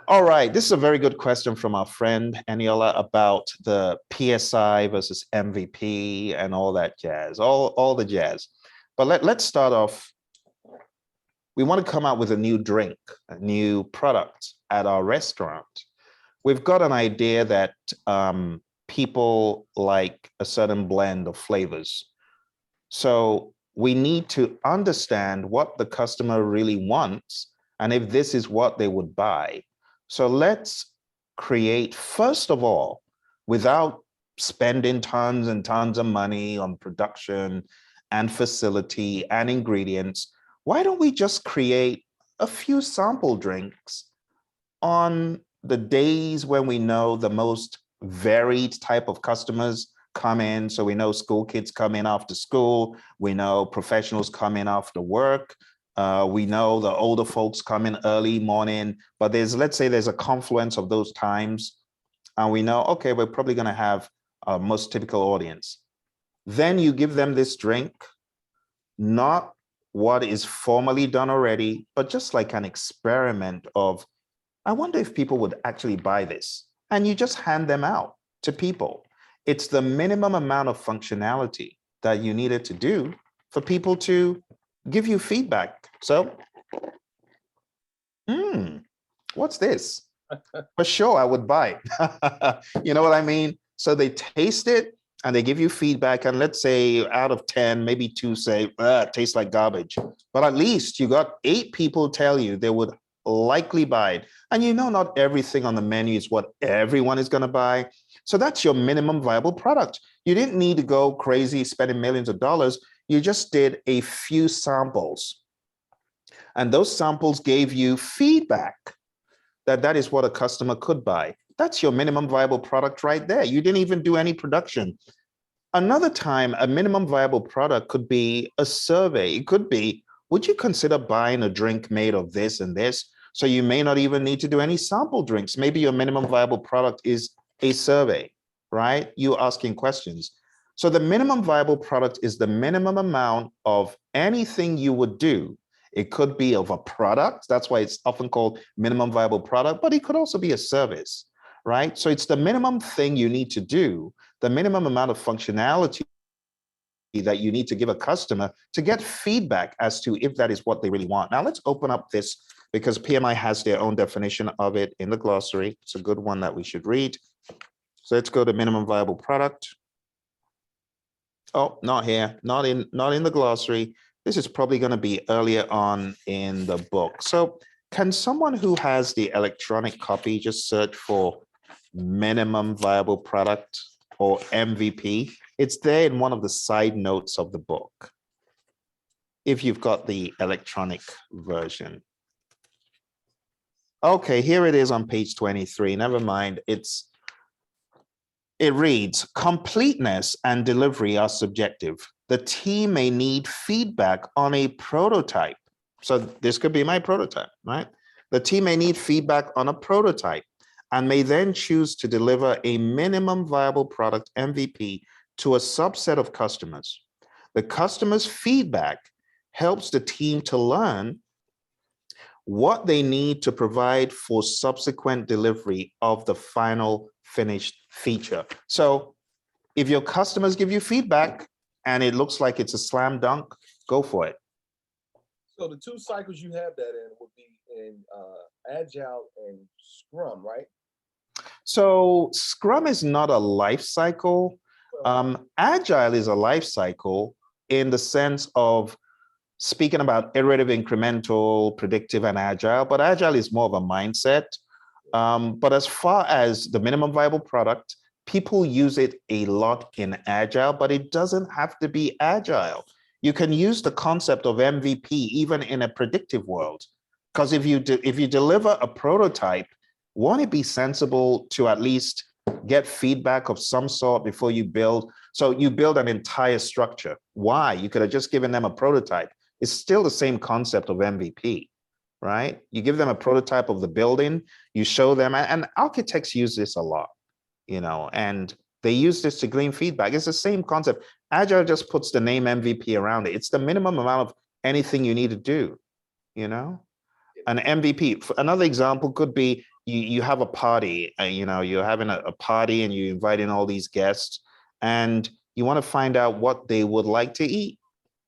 All right, this is a very good question from our friend Eniola about the PSI versus MVP and all that jazz, all the jazz. But let's start off. We want to come out with a new drink, a new product at our restaurant. We've got an idea that people like a certain blend of flavors. So we need to understand what the customer really wants and if this is what they would buy. So let's create, first of all, without spending tons and tons of money on production and facility and ingredients, why don't we just create a few sample drinks on the days when we know the most varied type of customers come in? So we know school kids come in after school, we know professionals come in after work, we know the older folks come in early morning, but let's say there's a confluence of those times, and we know, okay, we're probably going to have our most typical audience. Then you give them this drink, not what is formally done already, but just like an experiment of, I wonder if people would actually buy this. And you just hand them out to people. It's the minimum amount of functionality that you needed to do for people to give you feedback. So, what's this? For sure, I would buy it. You know what I mean? So they taste it and they give you feedback. And let's say out of 10, maybe two say, it tastes like garbage. But at least you got 8 people tell you they would likely buy it. And you know, not everything on the menu is what everyone is going to buy. So that's your minimum viable product. You didn't need to go crazy spending millions of dollars. You just did a few samples. And those samples gave you feedback that is what a customer could buy. That's your minimum viable product right there. You didn't even do any production. Another time, a minimum viable product could be a survey. It could be, would you consider buying a drink made of this and this? So you may not even need to do any sample drinks. Maybe your minimum viable product is a survey, right? You asking questions. So the minimum viable product is the minimum amount of anything you would do. It could be of a product. That's why it's often called minimum viable product, but it could also be a service, right? So it's the minimum thing you need to do, the minimum amount of functionality that you need to give a customer to get feedback as to if that is what they really want. Now let's open up this because PMI has their own definition of it in the glossary. It's a good one that we should read. So let's go to minimum viable product. Oh, not here, not in the glossary. This is probably going to be earlier on in the book. So can someone who has the electronic copy just search for minimum viable product or MVP? It's there in one of the side notes of the book, if you've got the electronic version. Okay, here it is on page 23. Never mind. It reads, completeness and delivery are subjective. The team may need feedback on a prototype. So this could be my prototype, right? The team may need feedback on a prototype and may then choose to deliver a minimum viable product MVP to a subset of customers. The customer's feedback helps the team to learn what they need to provide for subsequent delivery of the final finished feature. So if your customers give you feedback and it looks like it's a slam dunk, go for it. So the 2 cycles you have that in would be in Agile and Scrum, right? So Scrum is not a life cycle. Agile is a life cycle in the sense of speaking about iterative, incremental, predictive, and agile, but agile is more of a mindset. But as far as the minimum viable product, people use it a lot in agile, but it doesn't have to be agile. You can use the concept of MVP even in a predictive world, because if you deliver a prototype, won't it be sensible to at least get feedback of some sort before you build? So you build an entire structure. Why? You could have just given them a prototype. It's still the same concept of MVP, right? You give them a prototype of the building, you show them, and architects use this a lot, and they use this to glean feedback. It's the same concept. Agile just puts the name MVP around it. It's the minimum amount of anything you need to do, An MVP. Another example could be you have a party, you're having a party and you invite in all these guests and you want to find out what they would like to eat.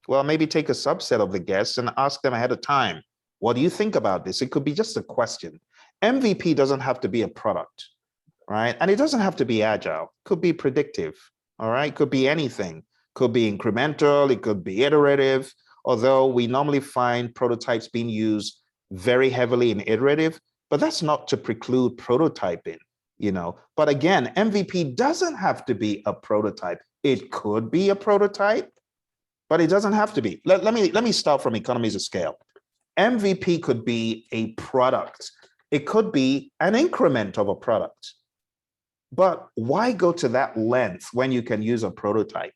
Well, maybe take a subset of the guests and ask them ahead of time, what do you think about this? It could be just a question. MVP doesn't have to be a product, right? And it doesn't have to be agile. It could be predictive, all right? Could be anything. Could be incremental, it could be iterative, although we normally find prototypes being used very heavily in iterative, but that's not to preclude prototyping, But again, MVP doesn't have to be a prototype. It could be a prototype, but it doesn't have to be. Let me start from economies of scale. MVP could be a product. It could be an increment of a product. But why go to that length when you can use a prototype?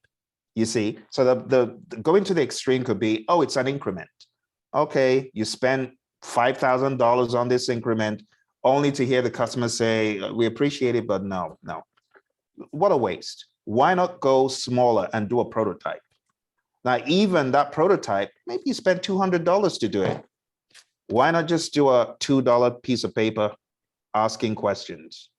You see, so the going to the extreme could be, oh, it's an increment. Okay, you spend $5,000 on this increment, only to hear the customer say, we appreciate it, but no. What a waste. Why not go smaller and do a prototype? Now, even that prototype, maybe you spend $200 to do it. Why not just do a $2 piece of paper asking questions?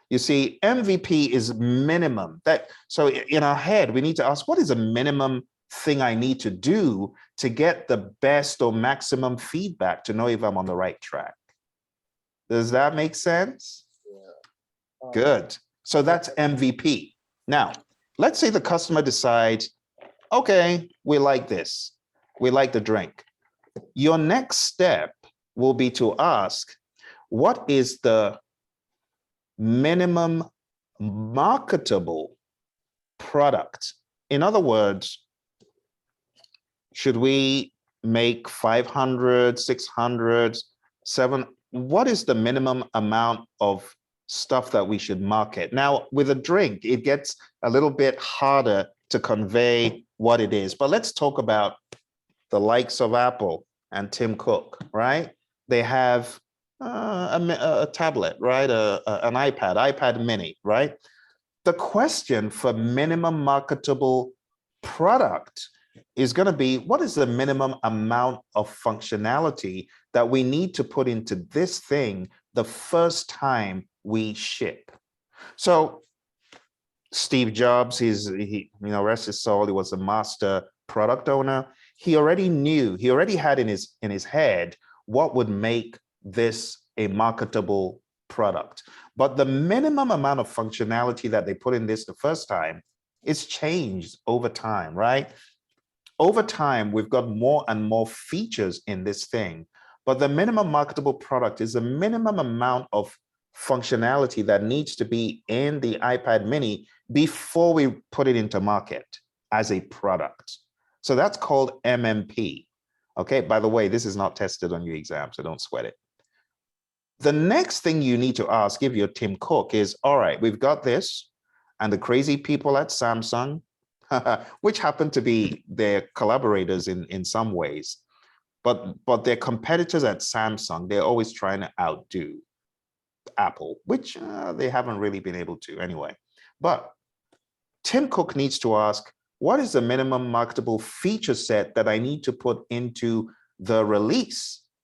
You see, MVP is minimum. So in our head, we need to ask, what is a minimum thing I need to do to get the best or maximum feedback to know if I'm on the right track? Does that make sense? Yeah. Good. So that's MVP. Now, let's say the customer decides, okay, we like this. We like the drink. Your next step will be to ask, what is the minimum marketable product? In other words, should we make 500, 600, 7? What is the minimum amount of stuff that we should market? Now, with a drink, it gets a little bit harder to convey what it is. But let's talk about the likes of Apple and Tim Cook, right? They have a tablet, right? An iPad mini, right? The question for minimum marketable product is going to be, what is the minimum amount of functionality that we need to put into this thing the first time we ship? So Steve Jobs, rest his soul, he was a master product owner. He already had in his head what would make this a marketable product. But the minimum amount of functionality that they put in this the first time is changed over time, right? Over time, we've got more and more features in this thing, but the minimum marketable product is the minimum amount of functionality that needs to be in the iPad mini before we put it into market as a product. So that's called MMP. Okay, by the way, this is not tested on your exam, so don't sweat it. The next thing you need to ask if you're Tim Cook is, all right, we've got this, and the crazy people at Samsung, which happen to be their collaborators in some ways, but their competitors at Samsung, they're always trying to outdo Apple, which they haven't really been able to anyway. But Tim Cook needs to ask, what is the minimum marketable feature set that I need to put into the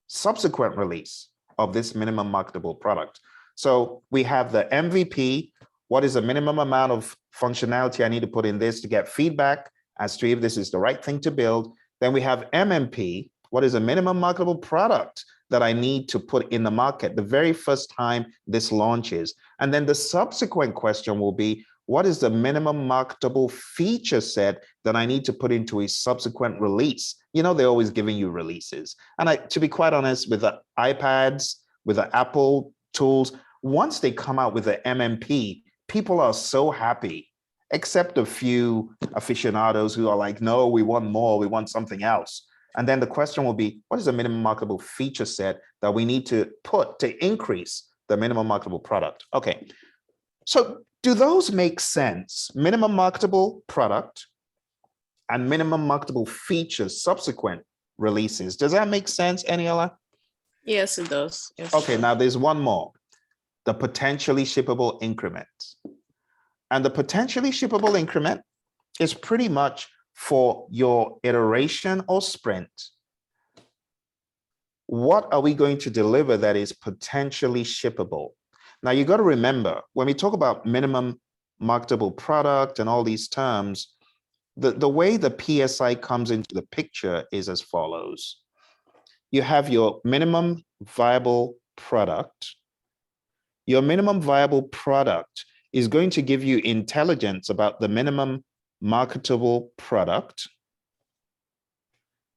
subsequent release of this minimum marketable product? So we have the MVP. What is the minimum amount of functionality I need to put in this to get feedback as to if this is the right thing to build? Then we have MMP. What is a minimum marketable product that I need to put in the market the very first time this launches? And then the subsequent question will be, what is the minimum marketable feature set that I need to put into a subsequent release? They're always giving you releases. And to be quite honest, with the iPads, with the Apple tools, once they come out with the MMP, people are so happy, except a few aficionados who are like, no, we want more, we want something else. And then the question will be, what is the minimum marketable feature set that we need to put to increase the minimum marketable product? Okay, so do those make sense? Minimum marketable product and minimum marketable features, subsequent releases. Does that make sense, Eniela? Yes, it does. Yes. Okay, now there's one more, the potentially shippable increment. And the potentially shippable increment is pretty much for your iteration or sprint. what are we going to deliver that is potentially shippable? Now you got to remember, when we talk about minimum marketable product and all these terms, the way the PSI comes into the picture is as follows. You have your minimum viable product. Your minimum viable product is going to give you intelligence about the minimum marketable product.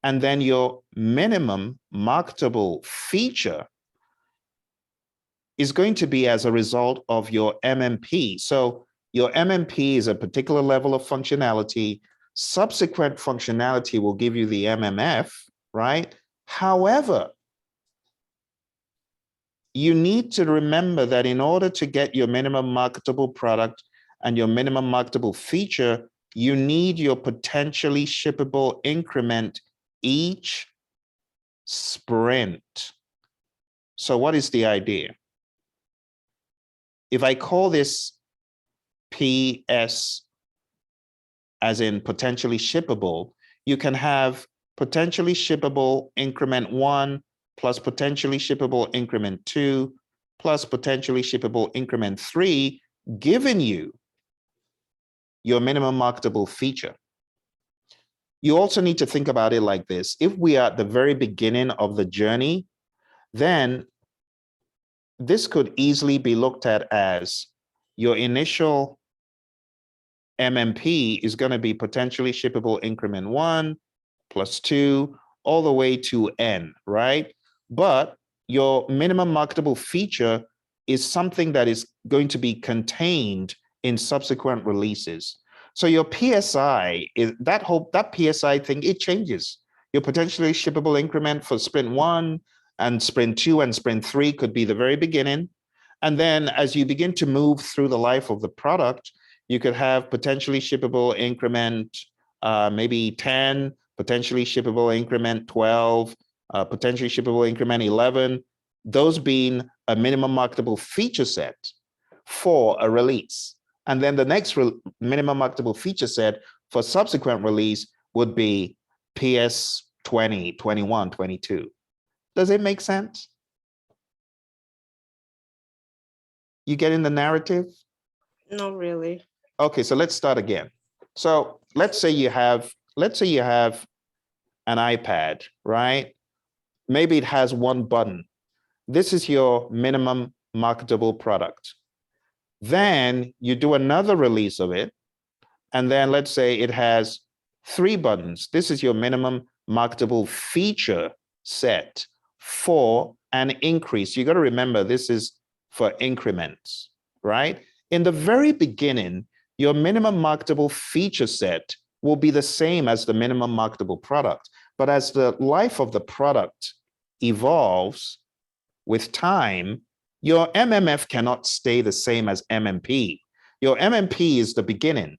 And then your minimum marketable feature is going to be as a result of your MMP. So your MMP is a particular level of functionality. Subsequent functionality will give you the MMF, right? However, you need to remember that in order to get your minimum marketable product and your minimum marketable feature, you need your potentially shippable increment each sprint. So what is the idea? If I call this PS as in potentially shippable, you can have potentially shippable increment 1 plus potentially shippable increment 2 plus potentially shippable increment 3, giving you your minimum marketable feature. You also need to think about it like this. If we are at the very beginning of the journey, then this could easily be looked at as your initial MMP is going to be potentially shippable increment 1 plus 2 all the way to N, right? But your minimum marketable feature is something that is going to be contained in subsequent releases. So your PSI is that PSI thing, it changes. Your potentially shippable increment for sprint 1 and sprint 2 and sprint 3 could be the very beginning. And then as you begin to move through the life of the product, you could have potentially shippable increment maybe 10, potentially shippable increment 12, potentially shippable increment 11, those being a minimum marketable feature set for a release. And then the next minimum marketable feature set for subsequent release would be PS 20, 21, 22. Does it make sense? You get in the narrative? Not really. Okay, so let's start again. So let's say you have an iPad, right? Maybe it has one button. This is your minimum marketable product. Then you do another release of it. And then let's say it has 3 buttons. This is your minimum marketable feature set for an increase. You got to remember, this is for increments, right? In the very beginning, your minimum marketable feature set will be the same as the minimum marketable product. But as the life of the product evolves with time, your MMF cannot stay the same as MMP. Your MMP is the beginning.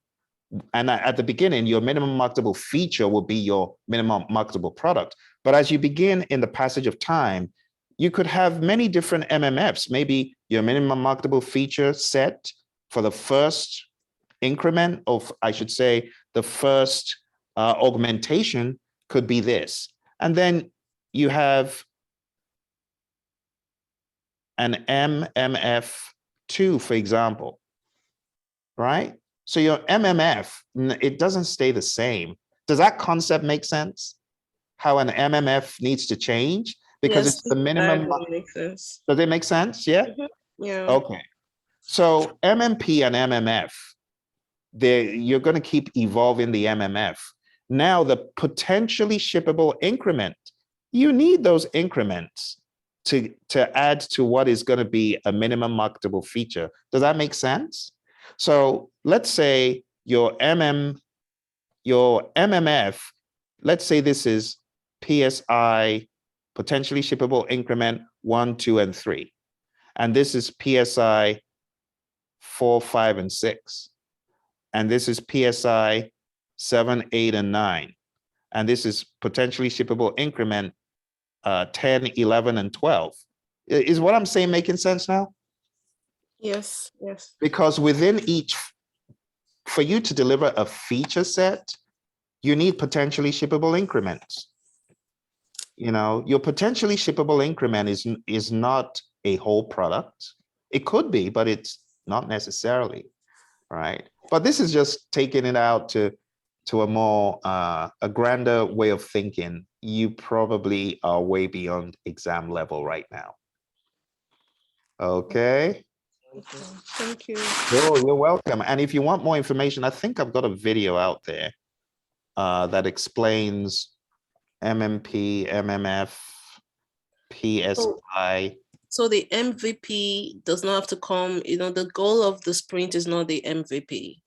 And at the beginning, your minimum marketable feature will be your minimum marketable product. But as you begin in the passage of time, you could have many different MMFs. Maybe your minimum marketable feature set for the first increment of, I should say, the first augmentation could be this. And then you have an MMF2, for example, right? So your MMF, it doesn't stay the same. Does that concept make sense? How an MMF needs to change? Because Yes, it's the minimum. that makes sense. Does it make sense? Yeah? Yeah. Okay. So MMP and MMF, you're going to keep evolving the MMF. Now the potentially shippable increment, you need those increments to add to what is going to be a minimum marketable feature. Does that make sense? So let's say your MMF, let's say this is PSI, potentially shippable increment 1, 2, and 3. And this is PSI 4, 5, and 6. And this is PSI 7, 8, and 9. And this is potentially shippable increment 10, 11, and 12. Is what I'm saying making sense now? Yes, yes. Because within each, for you to deliver a feature set, you need potentially shippable increments. You know, your potentially shippable increment is not a whole product. It could be, but it's not necessarily, right? But this is just taking it out to a more a grander way of thinking. You probably are way beyond exam level right now. Okay. Okay, thank you. Oh, you're welcome. And if you want more information, I think I've got a video out there that explains MMP, MMF, PSI. So the MVP does not have to come, the goal of the sprint is not the MVP.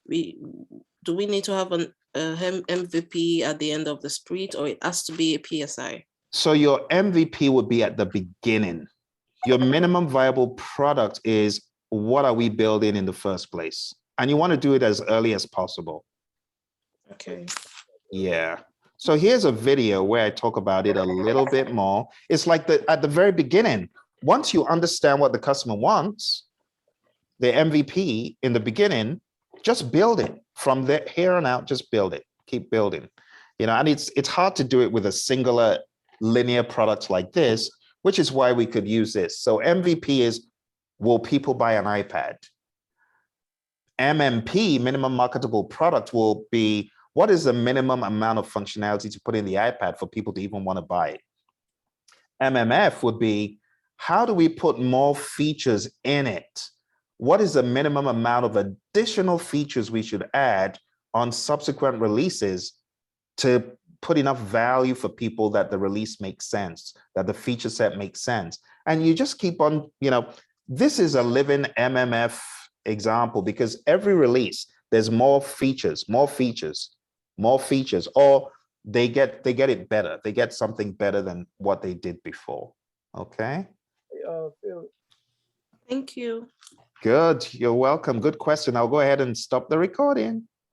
Do we need to have an MVP at the end of the sprint, or it has to be a PSI? So your MVP would be at the beginning. Your minimum viable product is, what are we building in the first place? And you want to do it as early as possible. Okay. Yeah. So here's a video where I talk about it a little bit more. It's like at the very beginning, once you understand what the customer wants, the MVP in the beginning, just build it from there here on out, just build it, keep building, you know, and it's hard to do it with a singular linear product like this, which is why we could use this. So MVP is, will people buy an iPad? MMP, minimum marketable product, will be, what is the minimum amount of functionality to put in the iPad for people to even want to buy it? MMF would be, how do we put more features in it? What is the minimum amount of additional features we should add on subsequent releases to put enough value for people that the release makes sense, that the feature set makes sense? And you just keep on, you know, this is a living MMF example, because every release, there's more features, or they get it better. They get something better than what they did before. Okay. Phil, Thank you. Good. You're welcome. Good question. I'll go ahead and stop the recording.